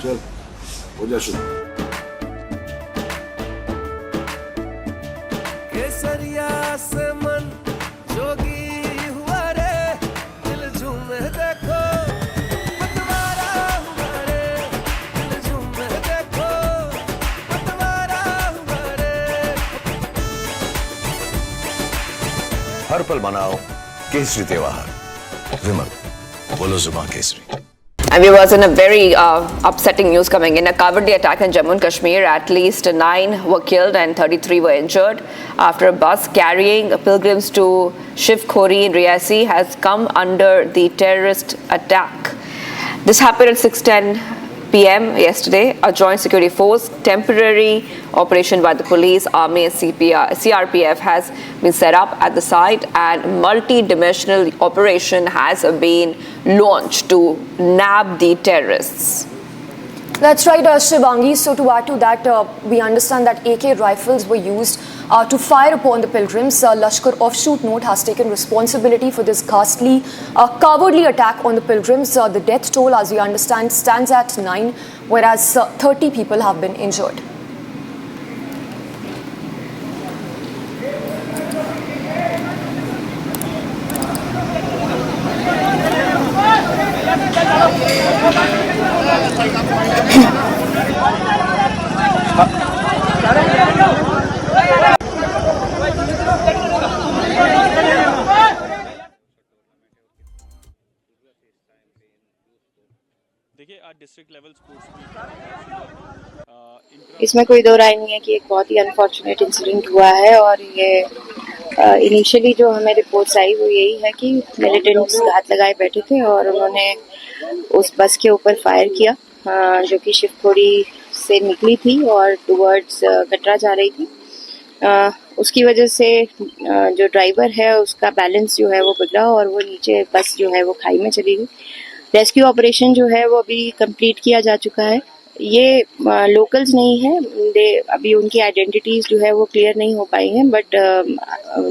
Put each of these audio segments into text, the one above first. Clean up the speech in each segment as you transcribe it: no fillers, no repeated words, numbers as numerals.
चल हो जा शुरू। केसरिया से मन जोगी हुआ रे, दिल झूमे देखो पतवारा हुआ रे, दिल झूमे देखो पतवारा हुआ रे। हर पल मनाओ केसरी त्योहार। विमल बोलो जुबान Kesari. And we was in a very upsetting news coming in. A cowardly attack in Jammu and Kashmir. At least 9 were killed and 33 were injured after a bus carrying pilgrims to Shiv Khori in Riyasi has come under the terrorist attack. This happened at 6:10 p.m. yesterday. A joint security force, temporary operation by the police, army and CRPF has been set up at the site, and multi-dimensional operation has been launched to nab the terrorists. That's right, Shivangi. So to add to that, we understand that AK rifles were used to fire upon the pilgrims. Lashkar offshoot note has taken responsibility for this ghastly, cowardly attack on the pilgrims. The death toll, as we understand, stands at 9, whereas 30 people have been injured. देखिए आज district level sports इसमें कोई दो राय नहीं है कि एक बहुत ही अनफॉर्चुनेट इंसिडेंट हुआ है। और ये इनिशियली जो हमें रिपोर्ट्स आई वो यही है कि मिलिटेंट्स घात लगाए बैठे थे और उन्होंने उस बस के ऊपर फायर किया जो कि शिवखोड़ी से निकली थी और टुवर्ड्स कटरा जा रही थी। उसकी वजह से जो ड्राइवर है उसका बैलेंस जो है वो बिगड़ा और वो नीचे बस जो है वो खाई में चली गई। रेस्क्यू ऑपरेशन जो है वो अभी कंप्लीट किया जा चुका है। ये लोकल्स नहीं है, अभी उनकी आइडेंटिटीज जो है वो क्लियर नहीं हो पाई हैं, बट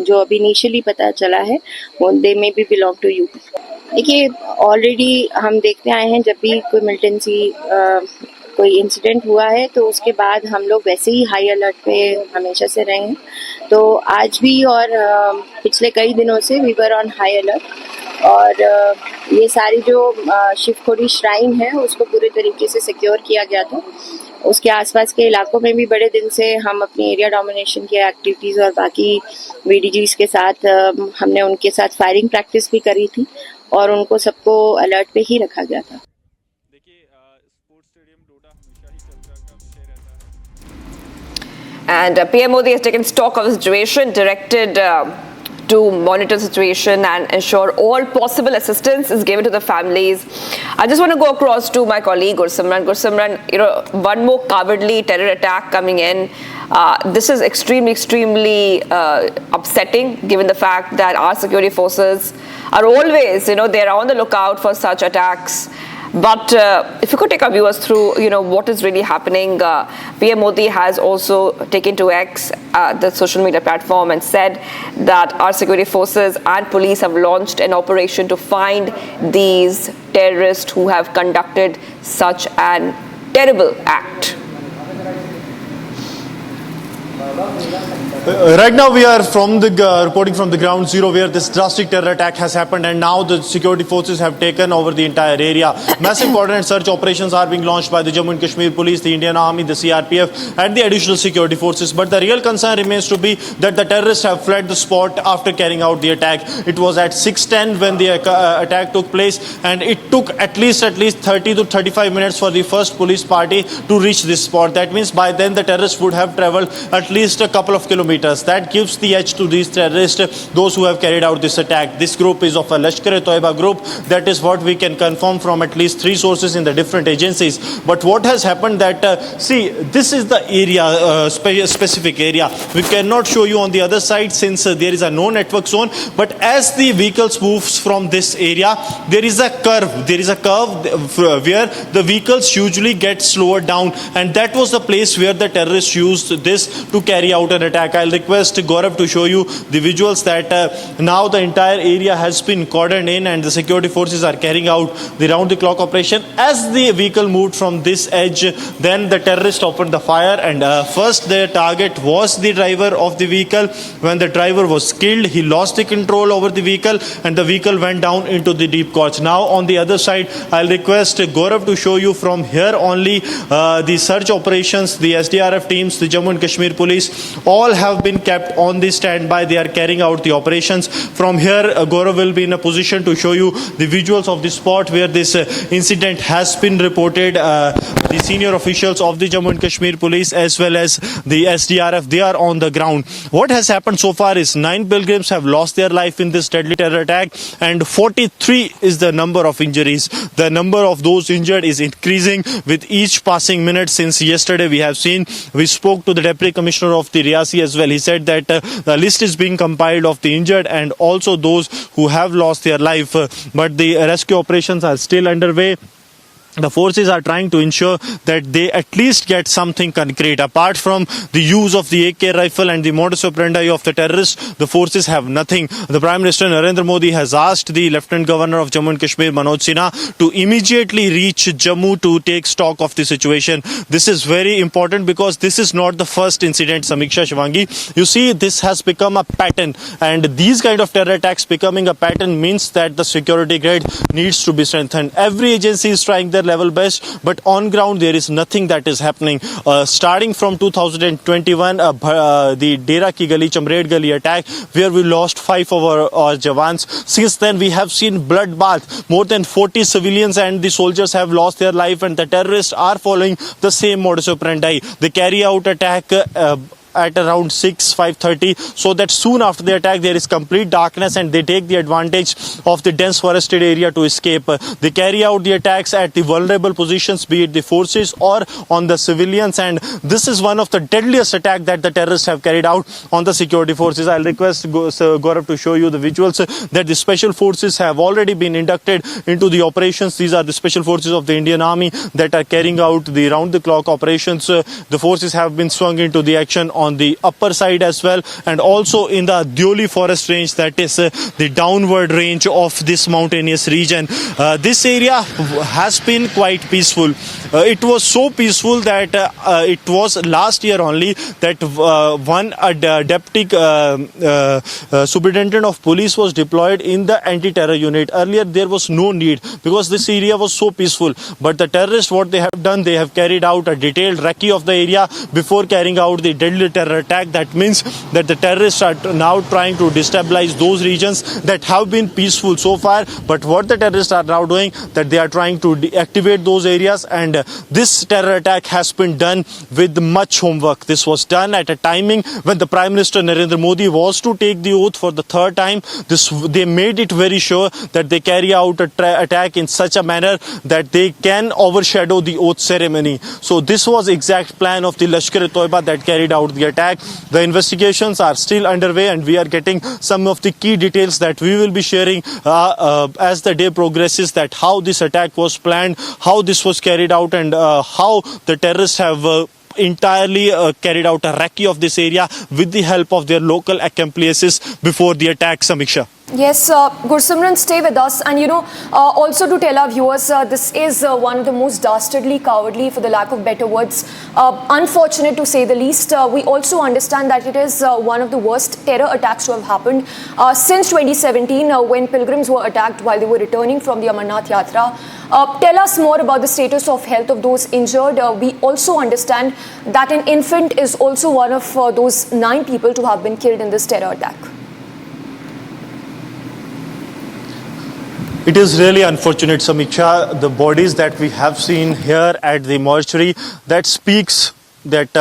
जो अभी इनिशियली पता चला है वो they may be belong to UP. देखिए ऑलरेडी हम देखते आए हैं जब भी कोई मिलिटेंसी कोई इंसिडेंट हुआ है तो उसके बाद हम लोग वैसे ही हाई अलर्ट पे हमेशा से रहे हैं। तो आज भी और पिछले कई दिनों से we were on high alert और ये सारी जो शिवखोड़ी श्राइन है उसको पूरे तरीके से सिक्योर किया गया था। उसके आसपास के इलाकों में भी बड़े दिन से हम अपनी एरिया डोमिनेशन की एक्टिविटीज़ और बाकी वीडीजीज के साथ हमने उनके साथ फायरिंग प्रैक्टिस भी करी थी और उनको सबको अलर्ट पे ही रखा गया था। And PM Modi has taken stock of the situation, directed to monitor the situation and ensure all possible assistance is given to the families. I just want to go across to my colleague Gursimran. Gursimran, one more cowardly terror attack coming in. This is extremely upsetting, given the fact that our security forces are always, they're on the lookout for such attacks. But if you could take our viewers through, what is really happening. PM Modi has also taken to X, the social media platform, and said that our security forces and police have launched an operation to find these terrorists who have conducted such an terrible act. Right now we are from the reporting from the ground zero where this drastic terror attack has happened, and now the security forces have taken over the entire area. Massive coordinated search operations are being launched by the Jammu and Kashmir Police, the Indian Army, the CRPF and the additional security forces. But the real concern remains to be that the terrorists have fled the spot after carrying out the attack. It was at 6:10 when the attack took place, and it took at least 30 to 35 minutes for the first police party to reach this spot. That means by then the terrorists would have traveled at least a couple of kilometers. That gives the edge to these terrorists, those who have carried out this attack. This group is of a Lashkar-e-Toiba group. That is what we can confirm from at least 3 sources in the different agencies. But what has happened that, see, this is the area, specific area. We cannot show you on the other side since there is a no network zone. But as the vehicles moves from this area, there is a curve. There is a curve where the vehicles usually get slower down. And that was the place where the terrorists used this to carry out an attack. I'll I'll request Gaurav to show you the visuals that now the entire area has been cordoned in and the security forces are carrying out the round-the-clock operation. As the vehicle moved from this edge, then the terrorist opened the fire, and first their target was the driver of the vehicle. When the driver was killed, he lost the control over the vehicle and the vehicle went down into the deep gorge. Now on the other side, I'll request Gaurav to show you from here only the search operations, the SDRF teams, the Jammu and Kashmir police, all have been kept on the standby. They are carrying out the operations. From here, Gaurav will be in a position to show you the visuals of the spot where this incident has been reported. The senior officials of the Jammu and Kashmir police as well as the SDRF, they are on the ground. What has happened so far is 9 pilgrims have lost their life in this deadly terror attack and 43 is the number of injuries. The number of those injured is increasing with each passing minute. Since yesterday we spoke to the Deputy Commissioner of the Riyasi as well. He said that the list is being compiled of the injured and also those who have lost their life. But the rescue operations are still underway. The forces are trying to ensure that they at least get something concrete. Apart from the use of the AK rifle and the modus operandi of the terrorists, the forces have nothing. The Prime Minister Narendra Modi has asked the Lieutenant Governor of Jammu and Kashmir, Manoj Sinha, to immediately reach Jammu to take stock of the situation. This is very important because this is not the first incident, Samiksha, Shivangi. You see, this has become a pattern, and these kind of terror attacks becoming a pattern means that the security grid needs to be strengthened. Every agency is trying their level best, but on ground there is nothing that is happening. Starting from 2021, the Dera Ki Gali, Chamred Gali attack, where we lost 5 of our Jawans. Since then we have seen bloodbath. More than 40 civilians and the soldiers have lost their life, and the terrorists are following the same modus operandi. They carry out attack at around 5:30, so that soon after the attack there is complete darkness and they take the advantage of the dense forested area to escape. They carry out the attacks at the vulnerable positions, be it the forces or on the civilians, and this is one of the deadliest attacks that the terrorists have carried out on the security forces. I'll request Gaurav to show you the visuals that the special forces have already been inducted into the operations. These are the special forces of the Indian Army that are carrying out the round-the-clock operations. The forces have been swung into the action on the upper side as well, and also in the Dioli forest range, that is the downward range of this mountainous region. This area has been quite peaceful. It was so peaceful that it was last year only that one deputy superintendent of police was deployed in the anti-terror unit. Earlier there was no need because this area was so peaceful, but the terrorists, what they have done, they have carried out a detailed recce of the area before carrying out the deadly terror attack. That means that the terrorists are now trying to destabilize those regions that have been peaceful so far. But what the terrorists are now doing, that they are trying to deactivate those areas, and this terror attack has been done with much homework. This was done at a timing when the Prime Minister Narendra Modi was to take the oath for the third time. They made it very sure that they carry out an attack in such a manner that they can overshadow the oath ceremony. So this was exact plan of the Lashkar-e-Toiba that carried out the attack. The investigations are still underway and we are getting some of the key details that we will be sharing as the day progresses, that how this attack was planned, how this was carried out, and how the terrorists have entirely carried out a recce of this area with the help of their local accomplices before the attack, Samiksha. Yes, Gursimran, stay with us. And also to tell our viewers, this is one of the most dastardly, cowardly, for the lack of better words, unfortunate to say the least. We also understand that it is one of the worst terror attacks to have happened since 2017 when pilgrims were attacked while they were returning from the Amarnath Yatra. Tell us more about the status of health of those injured. We also understand that an infant is also one of those 9 people to have been killed in this terror attack. It is really unfortunate, Samiksha. The bodies that we have seen here at the mortuary, that speaks that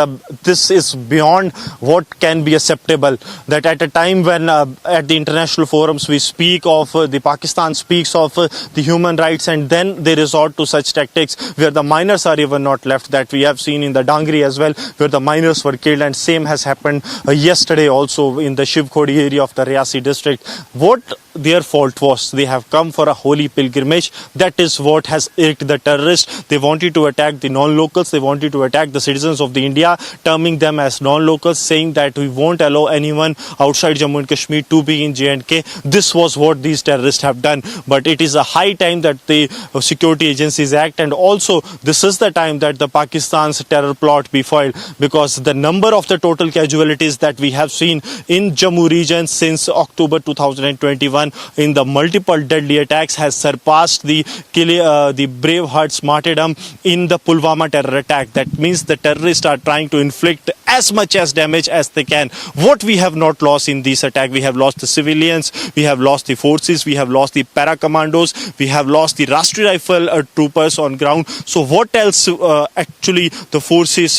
this is beyond what can be acceptable. That at a time when at the international forums we speak of, the Pakistan speaks of the human rights, and then they resort to such tactics where the minors are even not left, that we have seen in the Dangri as well, where the minors were killed, and same has happened yesterday also in the Shiv Khodi area of the Riyasi district. What their fault was. They have come for a holy pilgrimage. That is what has irked the terrorists. They wanted to attack the non-locals. They wanted to attack the citizens of the India, terming them as non-locals, saying that we won't allow anyone outside Jammu and Kashmir to be in J&K. This was what these terrorists have done. But it is a high time that the security agencies act, and also this is the time that the Pakistan's terror plot be foiled, because the number of the total casualties that we have seen in Jammu region since October 2021 in the multiple deadly attacks has surpassed the Bravehearts martyrdom in the Pulwama terror attack. That means the terrorists are trying to inflict as much as damage as they can. What we have not lost in this attack, we have lost the civilians, we have lost the forces, we have lost the para commandos, we have lost the Rashtriya Rifle troopers on ground. So what else actually the forces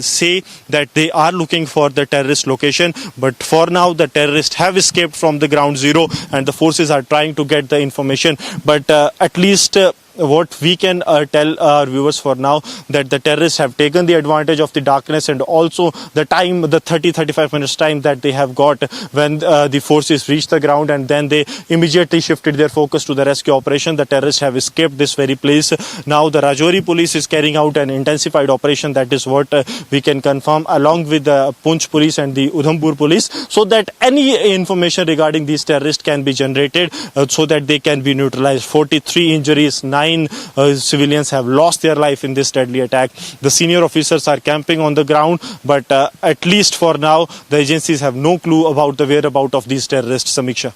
say that they are looking for the terrorist location, but for now the terrorists have escaped from the ground zero and the forces are trying to get the information. But at least what we can tell our viewers for now, that the terrorists have taken the advantage of the darkness and also the time, the 30-35 minutes time that they have got when the forces reached the ground, and then they immediately shifted their focus to the rescue operation. The terrorists have escaped this very place. Now the Rajouri police is carrying out an intensified operation. That is what we can confirm, along with the Poonch police and the Udhampur police, so that any information regarding these terrorists can be generated so that they can be neutralized. 43 injuries, 9 civilians have lost their life in this deadly attack. The senior officers are camping on the ground, but at least for now, the agencies have no clue about the whereabouts of these terrorists. Samiksha.